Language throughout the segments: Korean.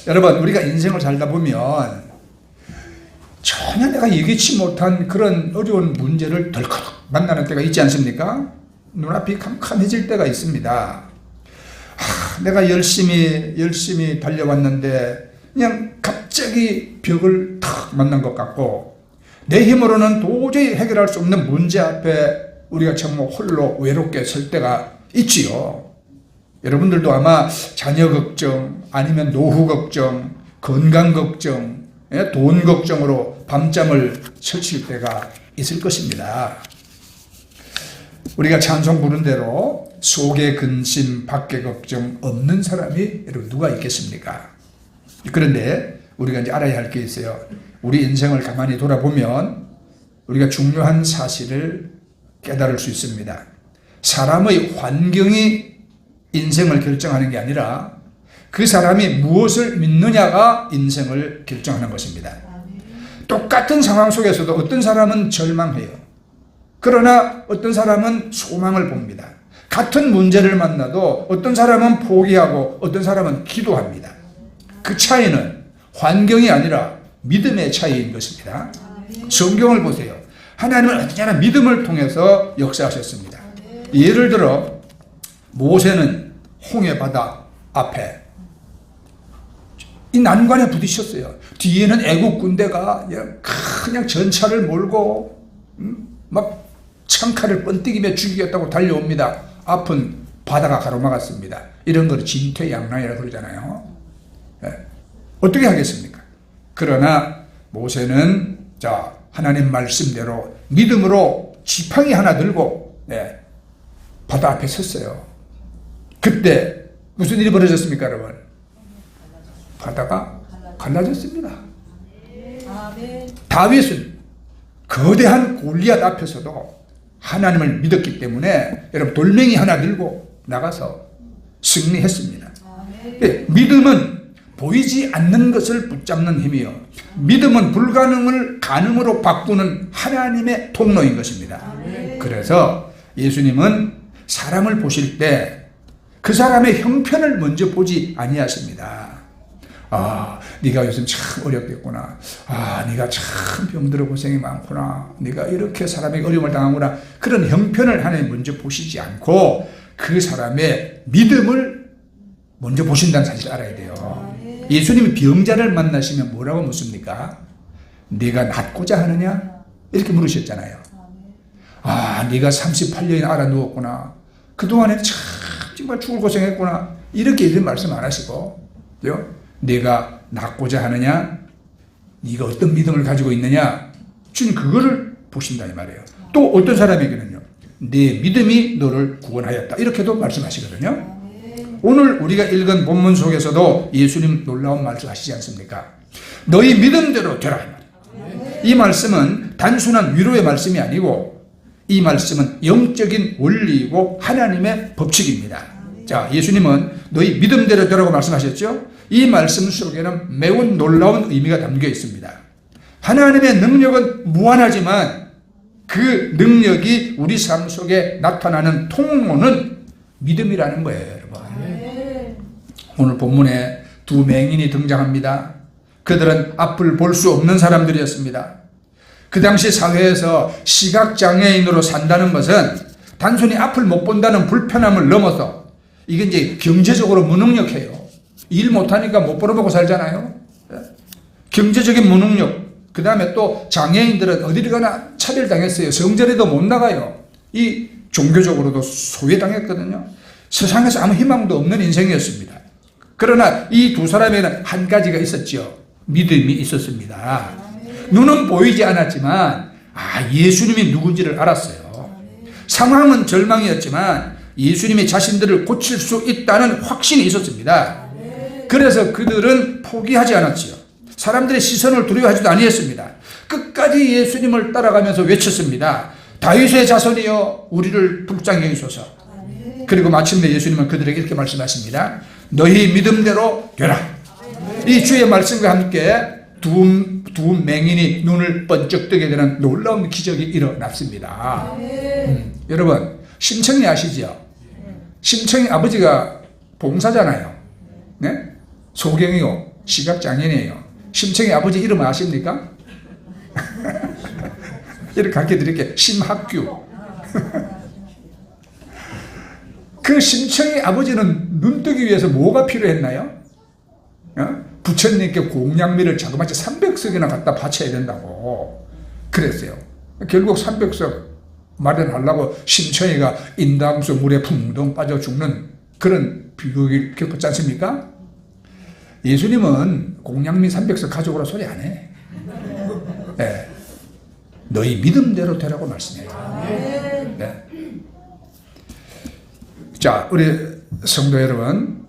여러분, 우리가 인생을 살다 보면 전혀 내가 예기치 못한 그런 어려운 문제를 덜컥 만나는 때가 있지 않습니까? 눈앞이 캄캄해질 때가 있습니다. 내가 열심히 달려왔는데 그냥 갑자기 벽을 탁 만난 것 같고, 내 힘으로는 도저히 해결할 수 없는 문제 앞에 우리가 정말 홀로 외롭게 설 때가 있지요. 여러분들도 아마 자녀 걱정, 아니면 노후 걱정, 건강 걱정, 돈 걱정으로 밤잠을 설칠 때가 있을 것입니다. 우리가 찬송 부른 대로 속의 근심, 밖의 걱정 없는 사람이 여러분 누가 있겠습니까? 그런데 우리가 이제 알아야 할 게 있어요. 우리 인생을 가만히 돌아보면 우리가 중요한 사실을 깨달을 수 있습니다. 사람의 환경이 인생을 결정하는 게 아니라 그 사람이 무엇을 믿느냐가 인생을 결정하는 것입니다. 똑같은 상황 속에서도 어떤 사람은 절망해요. 그러나 어떤 사람은 소망을 봅니다. 같은 문제를 만나도 어떤 사람은 포기하고 어떤 사람은 기도합니다. 그 차이는 환경이 아니라 믿음의 차이인 것입니다. 성경을 보세요. 하나님은 언제나 믿음을 통해서 역사하셨습니다. 예를 들어 모세는 홍해 바다 앞에 이 난관에 부딪혔어요. 뒤에는 애국 군대가 그냥 전차를 몰고 막 창칼을 번뜩이며 죽이겠다고 달려옵니다. 앞은 바다가 가로막았습니다. 이런 걸 진퇴양난이라고 그러잖아요. 어떻게 하겠습니까? 그러나 모세는 하나님 말씀대로 믿음으로 지팡이 하나 들고 바다 앞에 섰어요. 그때 무슨 일이 벌어졌습니까, 여러분? 바다가 갈라졌습니다. 다윗은 거대한 골리앗 앞에서도 하나님을 믿었기 때문에 여러분 돌멩이 하나 들고 나가서 승리했습니다. 믿음은 보이지 않는 것을 붙잡는 힘이요, 믿음은 불가능을 가능으로 바꾸는 하나님의 통로인 것입니다. 그래서 예수님은 사람을 보실 때 그 사람의 형편을 먼저 보지 아니하십니다. 네가 요즘 참 어렵겠구나. 네가 참 병들어 고생이 많구나. 네가 이렇게 사람에게 어려움을 당하구나. 그런 형편을 하나님 먼저 보시지 않고 그 사람의 믿음을 먼저 보신다는 사실을 알아야 돼요. 예수님이 병자를 만나시면 뭐라고 묻습니까? 네가 낫고자 하느냐? 이렇게 물으셨잖아요. 네가 38년이나 알아 누웠구나. 그동안에 참 정말 죽을 고생했구나. 이렇게 이런 말씀 안 하시고, 네가 낫고자 하느냐? 네가 어떤 믿음을 가지고 있느냐? 주님 그거를 보신다 이 말이에요. 또 어떤 사람에게는요, 네 믿음이 너를 구원하였다. 이렇게도 말씀하시거든요. 오늘 우리가 읽은 본문 속에서도 예수님 놀라운 말씀 하시지 않습니까? 너희 믿음대로 되라 이 말이에요. 이 말씀은 단순한 위로의 말씀이 아니고 이 말씀은 영적인 원리이고 하나님의 법칙입니다. 예수님은 너희 믿음대로 되라고 말씀하셨죠? 이 말씀 속에는 매우 놀라운 의미가 담겨 있습니다. 하나님의 능력은 무한하지만 그 능력이 우리 삶 속에 나타나는 통로는 믿음이라는 거예요, 여러분. 오늘 본문에 두 맹인이 등장합니다. 그들은 앞을 볼 수 없는 사람들이었습니다. 그 당시 사회에서 시각장애인으로 산다는 것은 단순히 앞을 못 본다는 불편함을 넘어서 이게 이제 경제적으로 무능력해요. 일 못하니까 못 벌어먹고 살잖아요. 경제적인 무능력, 그 다음에 또 장애인들은 어디를 가나 차별당했어요. 성전에도 못 나가요. 이 종교적으로도 소외당했거든요. 세상에서 아무 희망도 없는 인생이었습니다. 그러나 이 두 사람에는 한 가지가 있었죠. 믿음이 있었습니다. 눈은 보이지 않았지만 예수님이 누군지를 알았어요. 상황은 절망이었지만 예수님이 자신들을 고칠 수 있다는 확신이 있었습니다. 그래서 그들은 포기하지 않았지요. 사람들의 시선을 두려워하지도 아니했습니다. 끝까지 예수님을 따라가면서 외쳤습니다. 다윗의 자손이여 우리를 불쌍히 여기소서. 그리고 마침내 예수님은 그들에게 이렇게 말씀하십니다. 너희 믿음대로 되라. 이 주의 말씀과 함께 두 맹인이 눈을 번쩍 뜨게 되는 놀라운 기적이 일어났습니다. 여러분 심청이 아시죠? 심청이 아버지가 봉사잖아요. 네? 소경이요, 시각장애인이에요. 심청이 아버지 이름 아십니까? 이렇게 가르쳐 드릴게요. 심학규. 그 심청이 아버지는 눈 뜨기 위해서 뭐가 필요했나요? 부처님께 공양미를 자그마치 300석이나 갖다 바쳐야 된다고 그랬어요. 결국 300석 마련하려고 심청이가 인담수 물에 붕덩 빠져 죽는 그런 비극을 겪었지 않습니까? 예수님은 공양미 300석 가져오라 소리 안 해. 네. 너희 믿음대로 되라고 말씀해요. 네. 자, 우리 성도 여러분,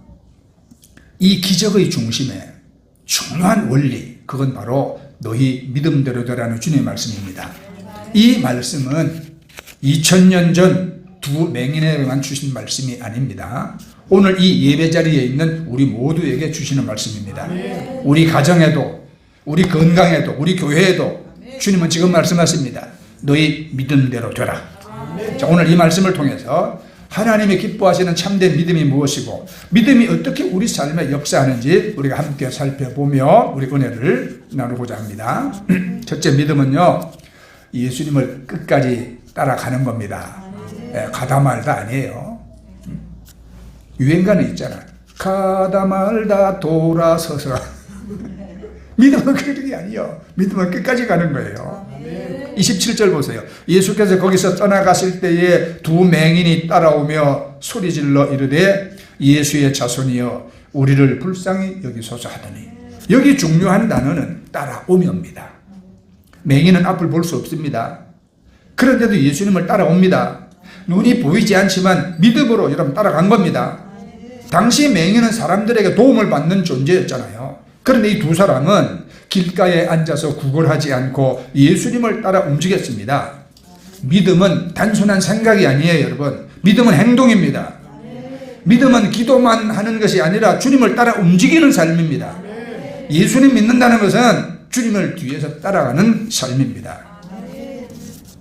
이 기적의 중심에 중요한 원리, 그건 바로 너희 믿음대로 되라는 주님의 말씀입니다. 이 말씀은 2000년 전 두 맹인에게만 주신 말씀이 아닙니다. 오늘 이 예배 자리에 있는 우리 모두에게 주시는 말씀입니다. 우리 가정에도, 우리 건강에도, 우리 교회에도 주님은 지금 말씀하십니다. 너희 믿음대로 되라. 자, 오늘 이 말씀을 통해서 하나님이 기뻐하시는 참된 믿음이 무엇이고 믿음이 어떻게 우리 삶에 역사하는지 우리가 함께 살펴보며 우리 은혜를 나누고자 합니다. 첫째, 믿음은요, 예수님을 끝까지 따라가는 겁니다. 가다 말다 아니에요. 유행가는 있잖아. 가다 말다 돌아서서. 믿음은 그런 게 아니에요. 믿음은 끝까지 가는 거예요. 27절 보세요. 예수께서 거기서 떠나가실 때에 두 맹인이 따라오며 소리질러 이르되 예수의 자손이여 우리를 불쌍히 여기소서 하더니, 여기 중요한 단어는 따라오며입니다. 맹인은 앞을 볼 수 없습니다. 그런데도 예수님을 따라옵니다. 눈이 보이지 않지만 믿음으로 여러분 따라간 겁니다. 당시 맹인은 사람들에게 도움을 받는 존재였잖아요. 그런데 이 두 사람은 길가에 앉아서 구걸하지 않고 예수님을 따라 움직였습니다. 믿음은 단순한 생각이 아니에요, 여러분. 믿음은 행동입니다. 믿음은 기도만 하는 것이 아니라 주님을 따라 움직이는 삶입니다. 예수님 믿는다는 것은 주님을 뒤에서 따라가는 삶입니다.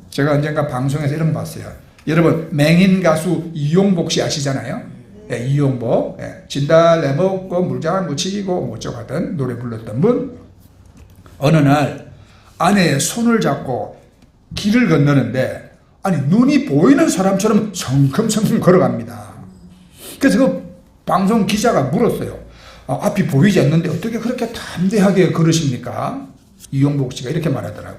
제가 언젠가 방송에서 이런 거 봤어요. 여러분, 맹인 가수 이용복 씨 아시잖아요? 네, 이용복. 진달래 먹고 물장아 묻히고 뭐저쩌고 하던 노래 불렀던 분. 어느 날 아내의 손을 잡고 길을 건너는데 눈이 보이는 사람처럼 성큼성큼 걸어갑니다. 그래서 그 방송 기자가 물었어요. 앞이 보이지 않는데 어떻게 그렇게 담대하게 걸으십니까? 이용복 씨가 이렇게 말하더라고.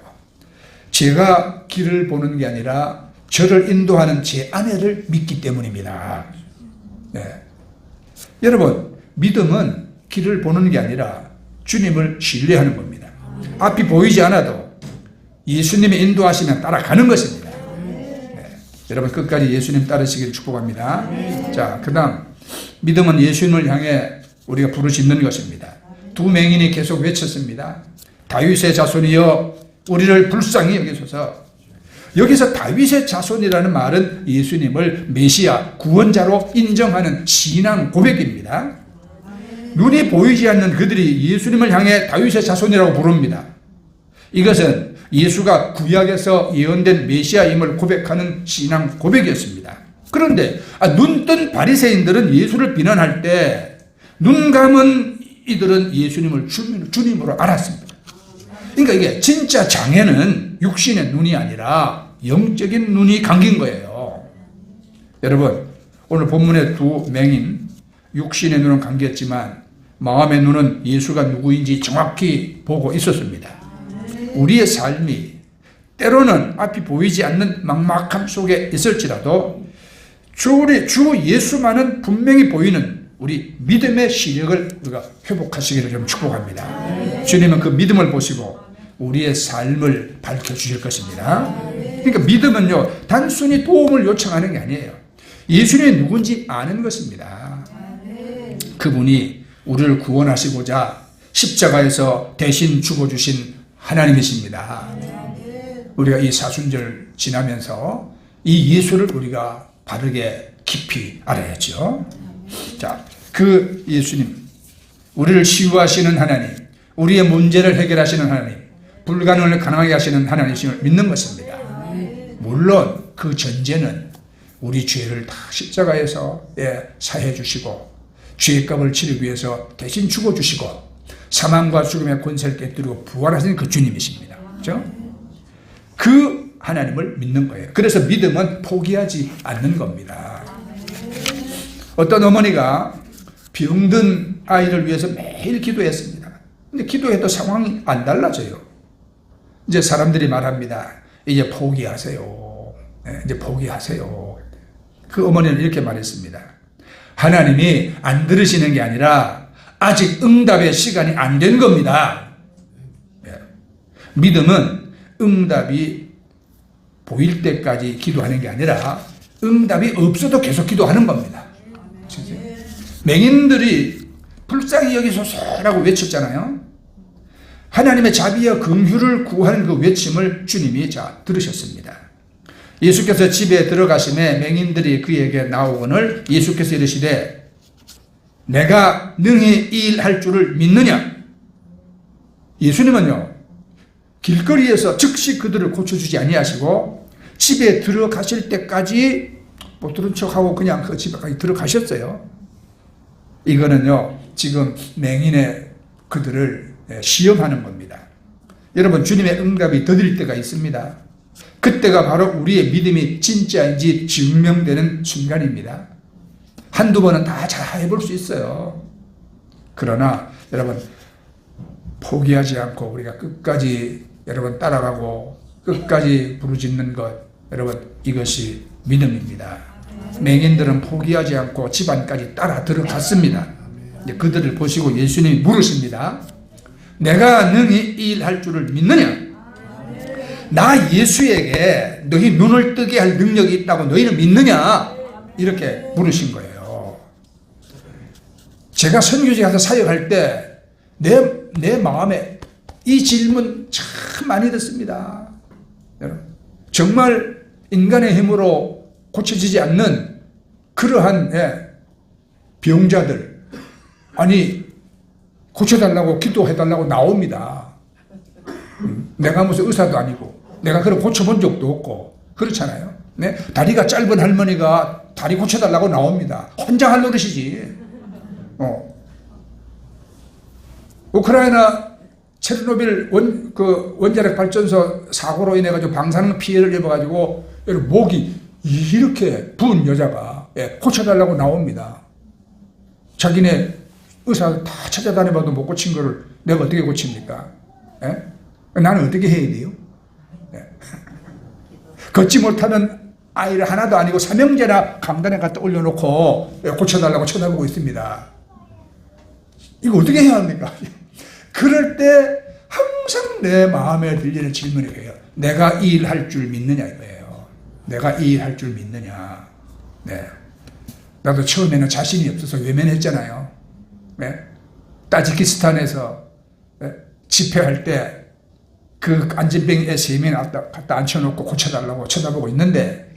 제가 길을 보는 게 아니라 저를 인도하는 제 아내를 믿기 때문입니다. 네. 여러분, 믿음은 길을 보는 게 아니라 주님을 신뢰하는 겁니다. 앞이 보이지 않아도 예수님의 인도하시면 따라가는 것입니다. 네. 여러분, 끝까지 예수님 따르시기를 축복합니다. 자, 그 다음, 믿음은 예수님을 향해 우리가 부르짖는 것입니다. 두 맹인이 계속 외쳤습니다. 다윗의 자손이여 우리를 불쌍히 여기소서. 여기서 다윗의 자손이라는 말은 예수님을 메시아, 구원자로 인정하는 신앙 고백입니다. 눈이 보이지 않는 그들이 예수님을 향해 다윗의 자손이라고 부릅니다. 이것은 예수가 구약에서 예언된 메시아임을 고백하는 신앙 고백이었습니다. 그런데 눈뜬 바리새인들은 예수를 비난할 때 눈 감은 이들은 예수님을 주님으로 알았습니다. 그러니까 이게 진짜 장애는 육신의 눈이 아니라 영적인 눈이 감긴 거예요. 여러분, 오늘 본문의 두 맹인, 육신의 눈은 감겼지만 마음의 눈은 예수가 누구인지 정확히 보고 있었습니다. 우리의 삶이 때로는 앞이 보이지 않는 막막함 속에 있을지라도 주 예수만은 분명히 보이는 우리 믿음의 시력을 우리가 회복하시기를 좀 축복합니다. 주님은 그 믿음을 보시고 우리의 삶을 밝혀주실 것입니다. 그러니까 믿음은요, 단순히 도움을 요청하는 게 아니에요. 예수님이 누군지 아는 것입니다. 그분이 우리를 구원하시고자 십자가에서 대신 죽어주신 하나님이십니다. 우리가 이 사순절 지나면서 이 예수를 우리가 바르게 깊이 알아야죠. 자, 그 예수님, 우리를 치유하시는 하나님, 우리의 문제를 해결하시는 하나님, 불가능을 가능하게 하시는 하나님이심을 믿는 것입니다. 물론 그 전제는 우리 죄를 다 십자가에서 사해 주시고 죄값을 치르기 위해서 대신 죽어주시고 사망과 죽음의 권세를 깨뜨리고 부활하신 그 주님이십니다. 그렇죠? 그 하나님을 믿는 거예요. 그래서 믿음은 포기하지 않는 겁니다. 어떤 어머니가 병든 아이를 위해서 매일 기도했습니다. 근데 기도해도 상황이 안 달라져요. 이제 사람들이 말합니다. 이제 포기하세요. 이제 포기하세요. 그 어머니는 이렇게 말했습니다. 하나님이 안 들으시는 게 아니라 아직 응답의 시간이 안 된 겁니다. 믿음은 응답이 보일 때까지 기도하는 게 아니라 응답이 없어도 계속 기도하는 겁니다. 맹인들이 불쌍히 여기소서라고 외쳤잖아요. 하나님의 자비와 긍휼을 구하는 그 외침을 주님이 들으셨습니다. 예수께서 집에 들어가심에 맹인들이 그에게 나오거늘 예수께서 이르시되 내가 능히 이 일 할 줄을 믿느냐? 예수님은요 길거리에서 즉시 그들을 고쳐주지 아니하시고 집에 들어가실 때까지 못 들은 척하고 그냥 그 집에까지 들어가셨어요. 이거는요 지금 맹인의 그들을 시험하는 겁니다. 여러분 주님의 응답이 더딜 때가 있습니다. 그때가 바로 우리의 믿음이 진짜인지 증명되는 순간입니다. 한두 번은 다 잘 해볼 수 있어요. 그러나 여러분 포기하지 않고 우리가 끝까지 여러분 따라가고 끝까지 부르짖는 것, 여러분 이것이 믿음입니다. 맹인들은 포기하지 않고 집안까지 따라 들어갔습니다. 그들을 보시고 예수님이 물으십니다. 내가 능히 이 일 할 줄을 믿느냐? 나 예수에게 너희 눈을 뜨게 할 능력이 있다고 너희는 믿느냐? 이렇게 물으신 거예요. 제가 선교지 가서 사역할 때 내 마음에 이 질문 참 많이 듣습니다. 여러분, 정말 인간의 힘으로 고쳐지지 않는 그러한 병자들, 아니 고쳐달라고 기도해달라고 나옵니다. 내가 무슨 의사도 아니고 내가 그런 고쳐본 적도 없고 그렇잖아요. 네? 다리가 짧은 할머니가 다리 고쳐달라고 나옵니다. 환장할 노릇이지. 우크라이나 체르노빌 원자력 발전소 사고로 인해 가지고 방사능 피해를 입어가지고 목이 이렇게 부은 여자가 고쳐달라고 나옵니다. 자기네 의사 다 찾아다녀봐도 못 고친 거를 내가 어떻게 고칩니까? 나는 어떻게 해야 돼요? 걷지 못하는 아이를 하나도 아니고 삼형제나 강단에 갖다 올려놓고 고쳐달라고 쳐다보고 있습니다. 이거 어떻게 해야 합니까? 그럴 때 항상 내 마음에 들리는 질문이 뭐예요? 내가 이 일 할 줄 믿느냐 이거예요. 내가 이 일 할 줄 믿느냐. 네. 나도 처음에는 자신이 없어서 외면했잖아요. 네? 타지키스탄에서 집회할 때 그 안진뱅이 애 3명 갖다 앉혀놓고 고쳐달라고 쳐다보고 있는데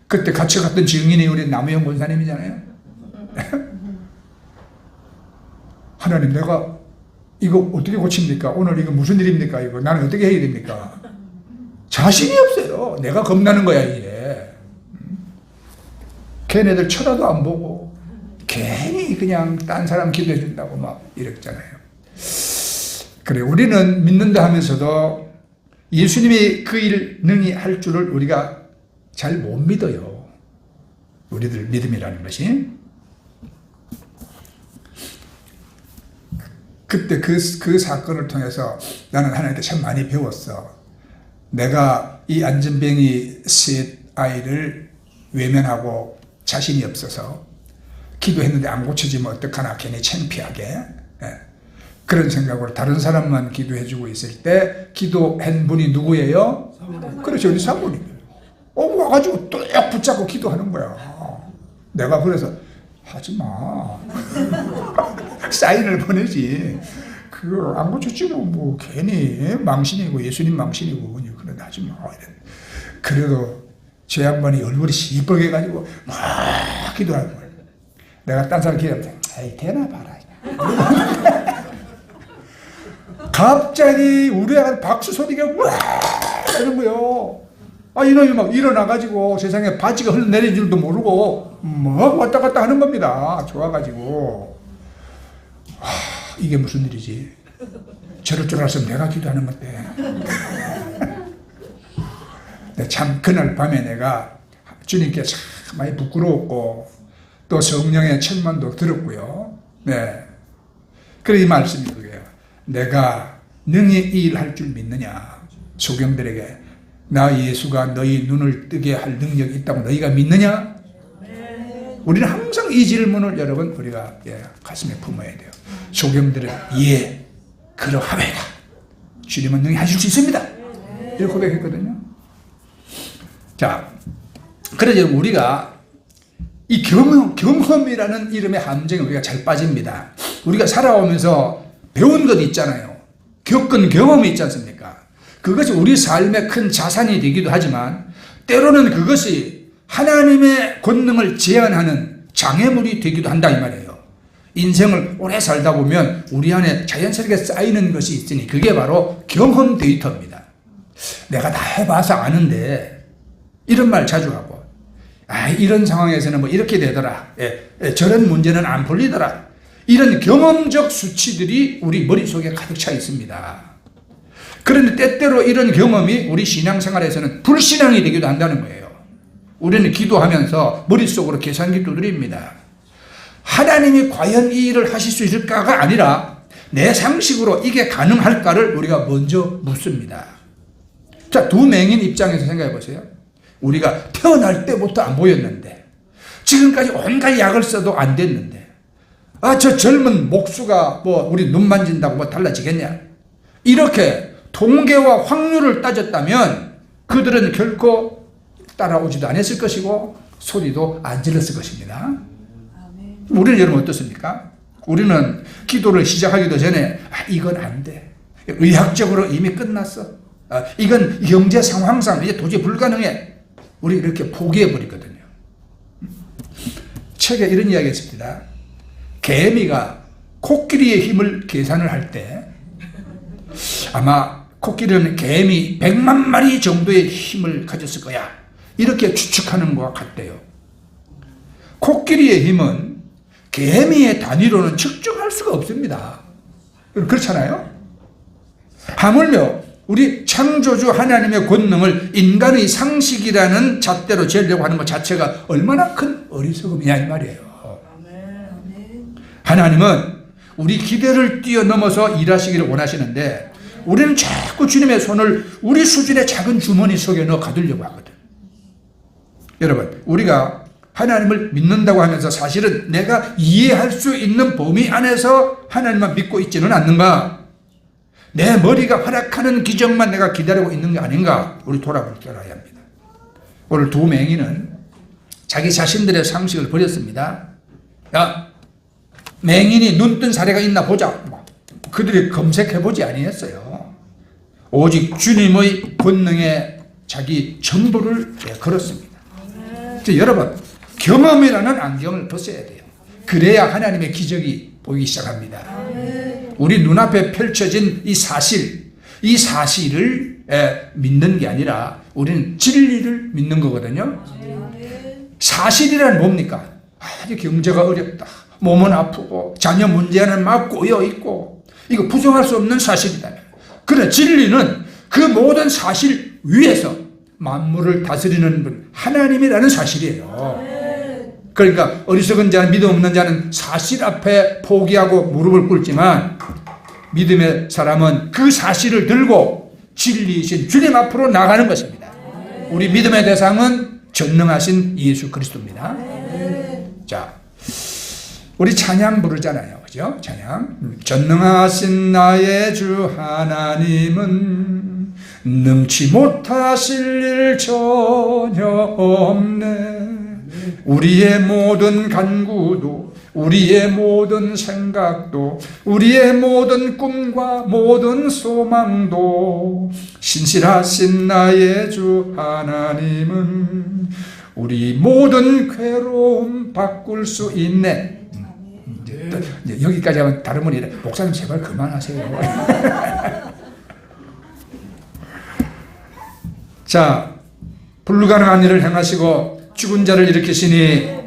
그때 같이 갔던 증인이 우리 남우영 권사님이잖아요. 하나님 내가 이거 어떻게 고칩니까? 오늘 이거 무슨 일입니까? 이거 나는 어떻게 해야 됩니까? 자신이 없어요. 내가 겁나는 거야 이게. 걔네들 쳐다도 안 보고 괜히 그냥 딴 사람 기도해 준다고 막 이랬잖아요. 그래 우리는 믿는다 하면서도 예수님이 그 일 능히 할 줄을 우리가 잘 못 믿어요. 우리들 믿음이라는 것이. 그때 그 사건을 통해서 나는 하나님께 참 많이 배웠어. 내가 이 안전뱅이 셋 아이를 외면하고 자신이 없어서 기도했는데 안 고쳐지면 어떡하나 괜히 창피하게 그런 생각으로 다른 사람만 기도해주고 있을 때 기도한 분이 누구예요? 그렇죠. 우리 사모님. 와가지고 또 붙잡고 기도하는 거야. 내가 그래서 하지마. 사인을 보내지. 그거 안 고쳐지면 뭐 괜히 망신이고 예수님 망신이고 그래 하지마. 그래도 제 양반이 얼굴이 시뻘개가지고 막 기도하는 거야. 내가 딴 사람 기도할 때 아이 되나 봐라. 갑자기 우리 아가 박수 소리가 와 이런 거요. 이놈이 막 일어나가지고 세상에 바지가 흘러내린 줄도 모르고 뭐 왔다 갔다 하는 겁니다. 좋아가지고. 이게 무슨 일이지? 저럴 줄 알았으면 내가 기도하는 건데. 참 그날 밤에 내가 주님께 참 많이 부끄러웠고 또 성령의 천만도 들었고요. 네. 그래 이 말씀이 그게요. 내가 능히 이 일 할 줄 믿느냐? 소경들에게 나 예수가 너희 눈을 뜨게 할 능력이 있다고 너희가 믿느냐? 우리는 항상 이 질문을 여러분 우리가 가슴에 품어야 돼요. 소경들은 예, 그러하외다. 주님은 능히 하실 수 있습니다. 이렇게 고백했거든요. 자, 그래서 우리가 이 경험이라는 이름의 함정에 우리가 잘 빠집니다. 우리가 살아오면서 배운 것 있잖아요. 겪은 경험이 있지 않습니까? 그것이 우리 삶의 큰 자산이 되기도 하지만 때로는 그것이 하나님의 권능을 제한하는 장애물이 되기도 한다 이 말이에요. 인생을 오래 살다 보면 우리 안에 자연스럽게 쌓이는 것이 있으니 그게 바로 경험 데이터입니다. 내가 다 해봐서 아는데 이런 말 자주 하고 이런 상황에서는 뭐 이렇게 되더라. 저런 문제는 안 풀리더라. 이런 경험적 수치들이 우리 머릿속에 가득 차 있습니다. 그런데 때때로 이런 경험이 우리 신앙생활에서는 불신앙이 되기도 한다는 거예요. 우리는 기도하면서 머릿속으로 계산기 두드립니다. 하나님이 과연 이 일을 하실 수 있을까가 아니라 내 상식으로 이게 가능할까를 우리가 먼저 묻습니다. 자, 두 맹인 입장에서 생각해 보세요. 우리가 태어날 때부터 안 보였는데 지금까지 온갖 약을 써도 안 됐는데 저 젊은 목수가 뭐 우리 눈 만진다고 뭐 달라지겠냐? 이렇게 통계와 확률을 따졌다면 그들은 결코 따라오지도 않았을 것이고 소리도 안 질렀을 것입니다. 우리는 여러분 어떻습니까? 우리는 기도를 시작하기도 전에 이건 안 돼. 의학적으로 이미 끝났어. 이건 경제 상황상 이제 도저히 불가능해. 우리 이렇게 포기해버리거든요. 책에 이런 이야기가 있습니다. 개미가 코끼리의 힘을 계산을 할 때 아마 코끼리는 개미 100만 마리 정도의 힘을 가졌을 거야. 이렇게 추측하는 것과 같대요. 코끼리의 힘은 개미의 단위로는 측정할 수가 없습니다. 그렇잖아요? 하물며 우리 창조주 하나님의 권능을 인간의 상식이라는 잣대로 재려고 하는 것 자체가 얼마나 큰 어리석음이냐 이 말이에요. 하나님은 우리 기대를 뛰어넘어서 일하시기를 원하시는데 우리는 자꾸 주님의 손을 우리 수준의 작은 주머니 속에 넣어 가두려고 하거든. 여러분, 우리가 하나님을 믿는다고 하면서 사실은 내가 이해할 수 있는 범위 안에서 하나님만 믿고 있지는 않는가? 내 머리가 활약하는 기적만 내가 기다리고 있는 게 아닌가? 우리 돌아볼 줄 알아야 합니다. 오늘 두 맹인은 자기 자신들의 상식을 버렸습니다. 야, 맹인이 눈 뜬 사례가 있나 보자. 그들이 검색해보지 아니했어요. 오직 주님의 권능에 자기 전부를 걸었습니다. 여러분, 경험이라는 안경을 벗어야 돼요. 그래야 하나님의 기적이 보이기 시작합니다. 우리 눈앞에 펼쳐진 이 사실을 믿는 게 아니라 우리는 진리를 믿는 거거든요. 사실이란 뭡니까? 경제가 어렵다. 몸은 아프고 자녀 문제는 막 꼬여 있고 이거 부정할 수 없는 사실이다. 그러나 진리는 그 모든 사실 위에서 만물을 다스리는 분 하나님이라는 사실이에요. 그러니까 어리석은 자는 믿음 없는 자는 사실 앞에 포기하고 무릎을 꿇지만 믿음의 사람은 그 사실을 들고 진리이신 주님 앞으로 나가는 것입니다. 우리 믿음의 대상은 전능하신 예수 그리스도입니다. 자, 우리 찬양 부르잖아요. 그죠? 찬양. 전능하신 나의 주 하나님은 능치 못하실 일 전혀 없네. 우리의 모든 간구도 우리의 모든 생각도 우리의 모든 꿈과 모든 소망도 신실하신 나의 주 하나님은 우리 모든 괴로움 바꿀 수 있네. 이제 여기까지 하면 다른 분이 목사님 제발 그만하세요. 자, 불가능한 일을 행하시고 죽은 자를 일으키시니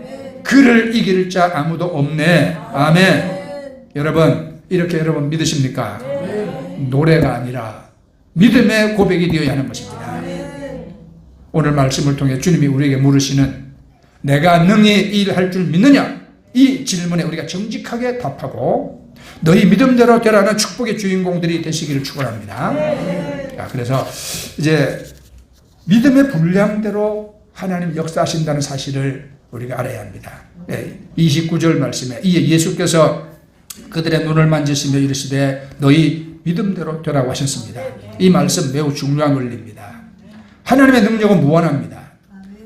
그를 이길 자 아무도 없네. 아멘. 여러분, 이렇게 여러분 믿으십니까? 노래가 아니라 믿음의 고백이 되어야 하는 것입니다. 오늘 말씀을 통해 주님이 우리에게 물으시는 내가 능히 이 일을 할 줄 믿느냐? 이 질문에 우리가 정직하게 답하고 너희 믿음대로 되라는 축복의 주인공들이 되시기를 축원합니다. 그래서 이제 믿음의 분량대로 하나님 역사하신다는 사실을 우리가 알아야 합니다. 29절 말씀에 이에 예수께서 그들의 눈을 만지시며 이르시되 너희 믿음대로 되라고 하셨습니다. 이 말씀 매우 중요한 원리입니다. 하나님의 능력은 무한합니다.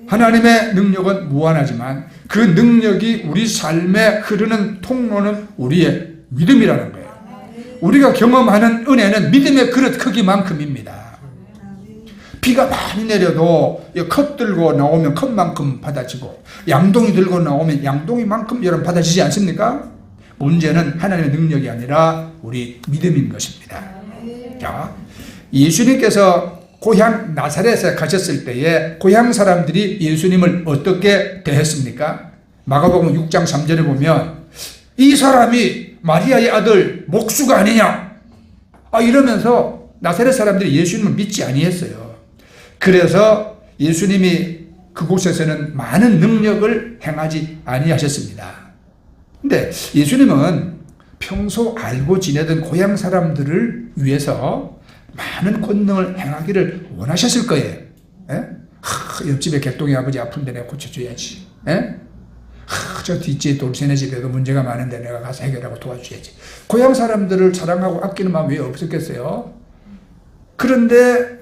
하나님의 능력은 무한하지만 그 능력이 우리 삶에 흐르는 통로는 우리의 믿음이라는 거예요. 우리가 경험하는 은혜는 믿음의 그릇 크기만큼입니다. 비가 많이 내려도 컵 들고 나오면 컵만큼 받아지고 양동이 들고 나오면 양동이만큼 여러분 받아지지 않습니까? 문제는 하나님의 능력이 아니라 우리 믿음인 것입니다. 자, 예수님께서 고향 나사렛에 가셨을 때에 고향 사람들이 예수님을 어떻게 대했습니까? 마가복음 6장 3절에 보면 이 사람이 마리아의 아들 목수가 아니냐 이러면서 나사렛 사람들이 예수님을 믿지 아니했어요. 그래서 예수님이 그곳에서는 많은 능력을 행하지 아니하셨습니다. 근데 예수님은 평소 알고 지내던 고향 사람들을 위해서 많은 권능을 행하기를 원하셨을 거예요. 옆집에 개똥이 아버지 아픈데 내가 고쳐줘야지. 저 뒷집에 돌쇠네 집에도 문제가 많은데 내가 가서 해결하고 도와줘야지. 고향 사람들을 사랑하고 아끼는 마음이 왜 없었겠어요? 그런데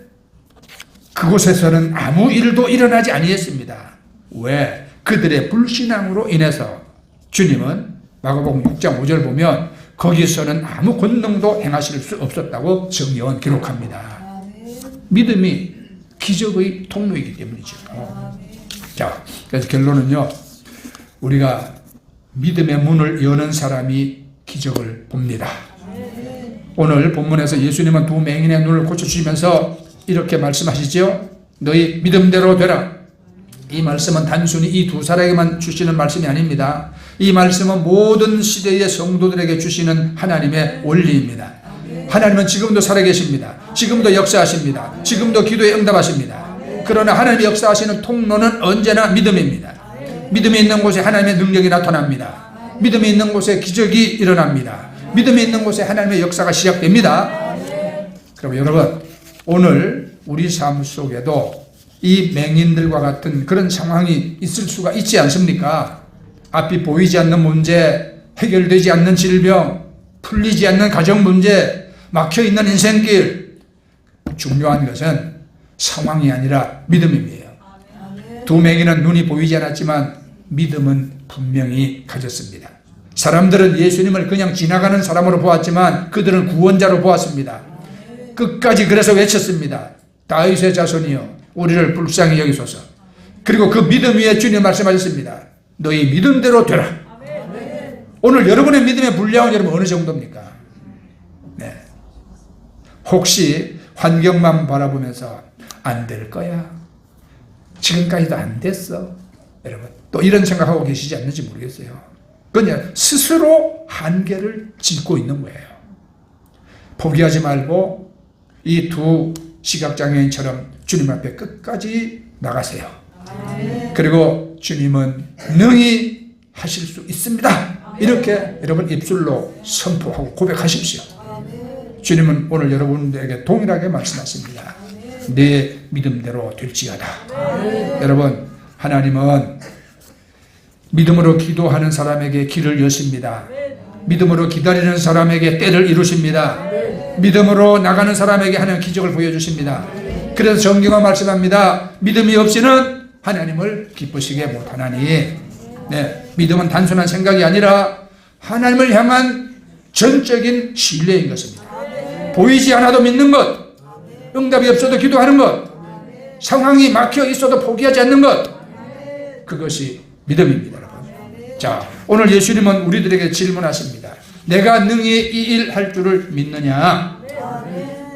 그곳에서는 아무 일도 일어나지 아니했습니다. 왜? 그들의 불신앙으로 인해서 주님은 마가복음 6장 5절 보면 거기서는 아무 권능도 행하실 수 없었다고 성경은 기록합니다. 믿음이 기적의 통로이기 때문이죠. 자, 그래서 결론은요. 우리가 믿음의 문을 여는 사람이 기적을 봅니다. 오늘 본문에서 예수님은 두 맹인의 눈을 고쳐주시면서 이렇게 말씀하시죠. 너희 믿음대로 되라. 이 말씀은 단순히 이 두 사람에게만 주시는 말씀이 아닙니다. 이 말씀은 모든 시대의 성도들에게 주시는 하나님의 원리입니다. 하나님은 지금도 살아계십니다. 지금도 역사하십니다. 지금도 기도에 응답하십니다. 그러나 하나님이 역사하시는 통로는 언제나 믿음입니다. 믿음이 있는 곳에 하나님의 능력이 나타납니다. 믿음이 있는 곳에 기적이 일어납니다. 믿음이 있는 곳에 하나님의 역사가 시작됩니다. 그럼 여러분, 오늘 우리 삶 속에도 이 맹인들과 같은 그런 상황이 있을 수가 있지 않습니까? 앞이 보이지 않는 문제, 해결되지 않는 질병, 풀리지 않는 가정 문제, 막혀있는 인생길. 중요한 것은 상황이 아니라 믿음입니다. 두 맹인은 눈이 보이지 않았지만 믿음은 분명히 가졌습니다. 사람들은 예수님을 그냥 지나가는 사람으로 보았지만 그들은 구원자로 보았습니다. 끝까지 그래서 외쳤습니다. 다윗의 자손이여 우리를 불쌍히 여기소서. 그리고 그 믿음 위에 주님 말씀하셨습니다. 너희 믿음대로 되라. 오늘 여러분의 믿음의 분량은 여러분 어느 정도입니까? 네. 혹시 환경만 바라보면서 안 될 거야. 지금까지도 안 됐어. 여러분 또 이런 생각하고 계시지 않는지 모르겠어요. 그냥 스스로 한계를 짓고 있는 거예요. 포기하지 말고 이 두 시각장애인처럼 주님 앞에 끝까지 나가세요. 그리고 주님은 능히 하실 수 있습니다. 이렇게 여러분 입술로 선포하고 고백하십시오. 주님은 오늘 여러분들에게 동일하게 말씀하십니다. 내 믿음대로 될지어다. 여러분, 하나님은 믿음으로 기도하는 사람에게 길을 여십니다. 믿음으로 기다리는 사람에게 때를 이루십니다. 믿음으로 나가는 사람에게 하나님 기적을 보여주십니다. 그래서 성경은 말씀합니다. 믿음이 없이는 하나님을 기쁘시게 못하나니. 네, 믿음은 단순한 생각이 아니라 하나님을 향한 전적인 신뢰인 것입니다. 보이지 않아도 믿는 것, 응답이 없어도 기도하는 것, 상황이 막혀 있어도 포기하지 않는 것, 그것이 믿음입니다, 여러분. 자, 오늘 예수님은 우리들에게 질문하십니다. 내가 능히 이 일 할 줄을 믿느냐?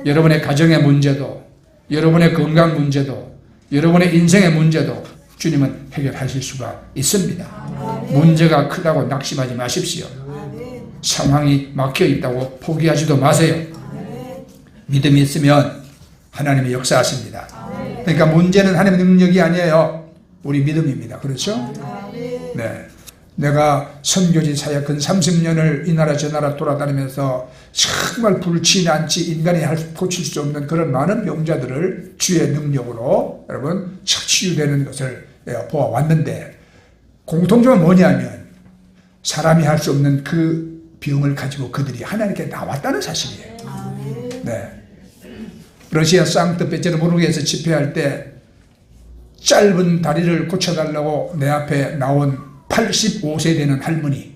여러분의 가정의 문제도, 여러분의 건강 문제도, 여러분의 인생의 문제도 주님은 해결하실 수가 있습니다. 문제가 크다고 낙심하지 마십시오. 상황이 막혀 있다고 포기하지도 마세요. 믿음이 있으면 하나님이 역사하십니다. 그러니까 문제는 하나님의 능력이 아니에요. 우리 믿음입니다. 그렇죠? 네. 내가 선교지 사역 근 30년을 이 나라 저 나라 돌아다니면서 정말 불치난치 인간이 고칠 수 없는 그런 많은 병자들을 주의 능력으로 여러분 치유되는 것을 보아왔는데, 공통점은 뭐냐면 사람이 할 수 없는 그 병을 가지고 그들이 하나님께 나왔다는 사실이에요. 네. 러시아 상트페테르부르크에서 집회할 때 짧은 다리를 고쳐달라고 내 앞에 나온 85세 되는 할머니,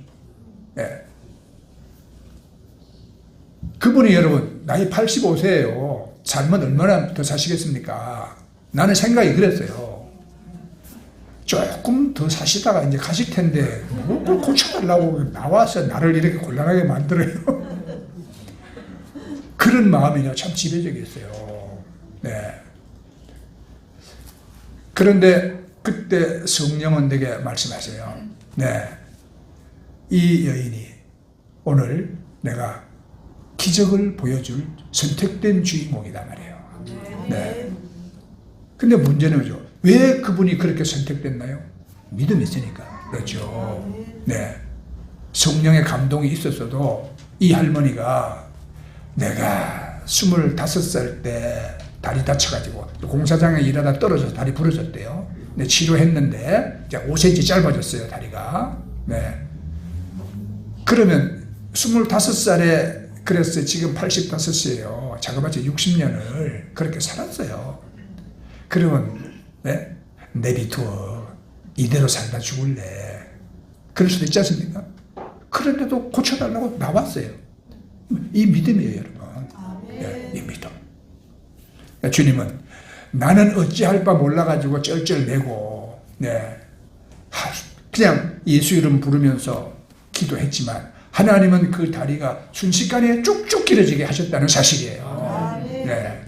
예. 그분이 여러분 나이 85세예요. 삶은 얼마나 더 사시겠습니까? 나는 생각이 그랬어요. 조금 더 사시다가 이제 가실 텐데 뭘 고쳐달라고 나와서 나를 이렇게 곤란하게 만들어요. 그런 마음이 참 지배적이었어요. 네. 그런데 그때 성령은 내게 말씀하세요. 네. 이 여인이 오늘 내가 기적을 보여줄 선택된 주인공이다 말이에요. 네. 근데 문제는 뭐죠? 왜 그분이 그렇게 선택됐나요? 믿음이 있으니까. 그렇죠. 네. 성령의 감동이 있었어도 이 할머니가 내가 25살 때 다리 다쳐가지고 공사장에 일하다 떨어져서 다리 부러졌대요. 네, 치료했는데 이제 5cm 짧아졌어요, 다리가. 네. 그러면 25살에 그래서 지금 85세예요. 자그마치 60년을 그렇게 살았어요. 그러면 네? 내비두어 이대로 살다 죽을래. 그럴 수도 있지 않습니까? 그런데도 고쳐달라고 나왔어요. 이 믿음이에요, 여러분. 네, 이 믿음. 주님은 나는 어찌할 바 몰라가지고 쩔쩔매고, 네, 그냥 예수 이름 부르면서 기도했지만 하나님은 그 다리가 순식간에 쭉쭉 길어지게 하셨다는 사실이에요. 네.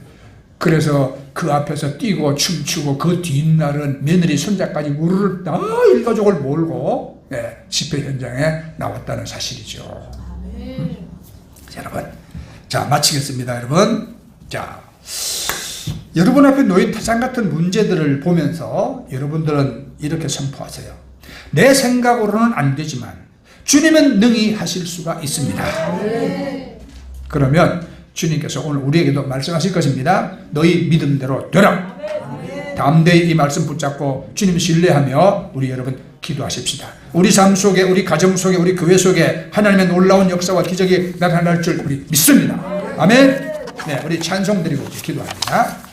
그래서 그 앞에서 뛰고 춤추고 그 뒷날은 며느리 손자까지 우르르 다 일가족을 몰고, 네, 집회 현장에 나왔다는 사실이죠. 여러분, 자 마치겠습니다. 여러분, 자 여러분 앞에 놓인 태산 같은 문제들을 보면서 여러분들은 이렇게 선포하세요. 내 생각으로는 안 되지만 주님은 능히 하실 수가 있습니다. 그러면 주님께서 오늘 우리에게도 말씀하실 것입니다. 너희 믿음대로 되라. 담대히 이 말씀 붙잡고 주님 신뢰하며 우리 여러분 기도하십시다. 우리 삶 속에, 우리 가정 속에, 우리 교회 속에 하나님의 놀라운 역사와 기적이 나타날 줄 우리 믿습니다. 아멘. 네, 우리 찬송 드리고 기도합니다.